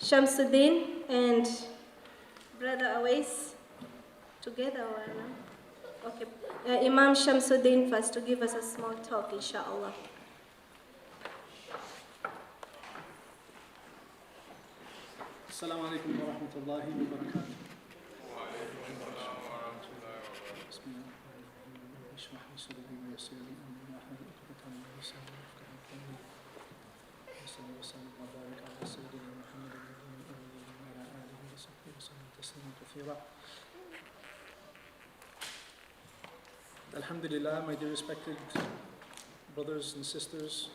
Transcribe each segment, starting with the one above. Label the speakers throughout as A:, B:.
A: Shamsuddin and Brother Awais together or no? Okay. Imam Shamsuddin first to give us a small talk, inshallah.
B: Assalamu alaikum wa rahmatullahi wa barakatuh. Alhamdulillah, my dear respected brothers and sisters,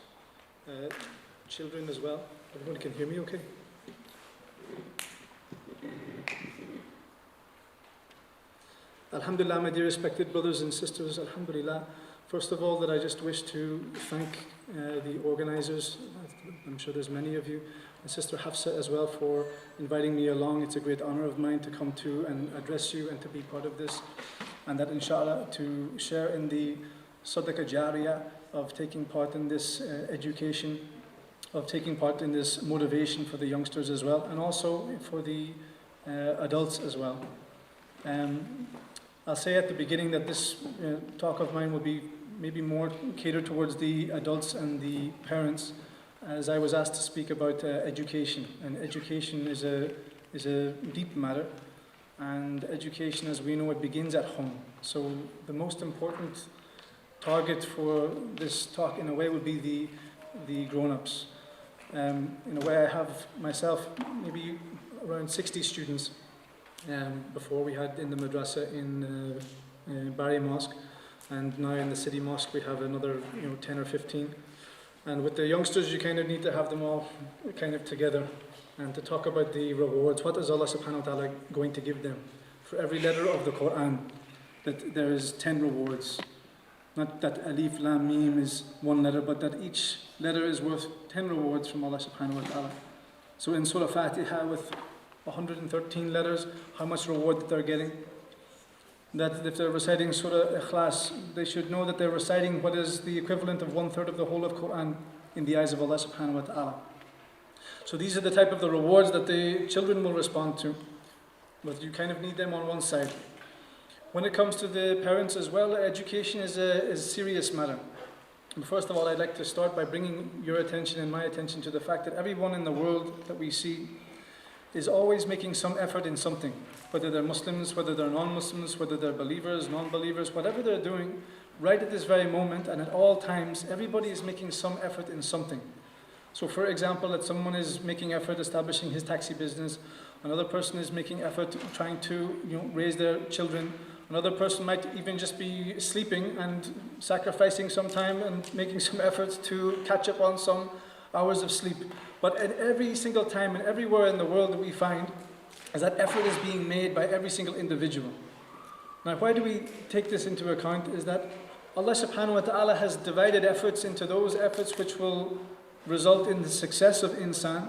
B: children as well. Everyone can hear me okay? Alhamdulillah, my dear respected brothers and sisters, Alhamdulillah. First of all, that I just wish to thank the organizers. I'm sure there's many of you, and Sister Hafsa as well, for inviting me along. It's a great honor of mine to come to and address you and to be part of this. And that inshallah to share in the Sadaqah Jariyah of taking part in this education, of taking part in this motivation for the youngsters as well, and also for the adults as well. I'll say at the beginning that this talk of mine will be maybe more catered towards the adults and the parents, as I was asked to speak about education. And education is a deep matter, and education, as we know, it begins at home. So the most important target for this talk, in a way, would be the grown-ups. In a way, I have myself maybe around 60 students. Before we had in the madrasa in Bari Mosque, and now in the city mosque we have another 10 or 15. And with the youngsters, you kind of need to have them all kind of together and to talk about the rewards. What is Allah subhanahu wa ta'ala going to give them? For every letter of the Quran, that there is 10 rewards. Not that Alif Lam Mim is one letter, but that each letter is worth 10 rewards from Allah subhanahu wa ta'ala. So in Surah Fatiha, with 113 letters, how much reward that they're getting? That if they're reciting Surah Ikhlas, they should know that they're reciting what is the equivalent of 1/3 of the whole of Quran in the eyes of Allah subhanahu wa ta'ala. So these are the type of the rewards that the children will respond to. But you kind of need them on one side. When it comes to the parents as well, education is a serious matter. And first of all, I'd like to start by bringing your attention and my attention to the fact that everyone in the world that we see is always making some effort in something, whether they're Muslims, whether they're non-Muslims, whether they're believers, non-believers, whatever they're doing, right at this very moment and at all times, everybody is making some effort in something. So for example, that someone is making effort establishing his taxi business, another person is making effort trying to raise their children, another person might even just be sleeping and sacrificing some time and making some efforts to catch up on some hours of sleep. But at every single time and everywhere in the world that we find is that effort is being made by every single individual. Now, why do we take this into account? Is that Allah subhanahu wa ta'ala has divided efforts into those efforts which will result in the success of insan,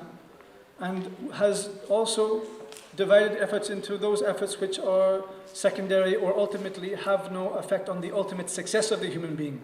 B: and has also divided efforts into those efforts which are secondary or ultimately have no effect on the ultimate success of the human being.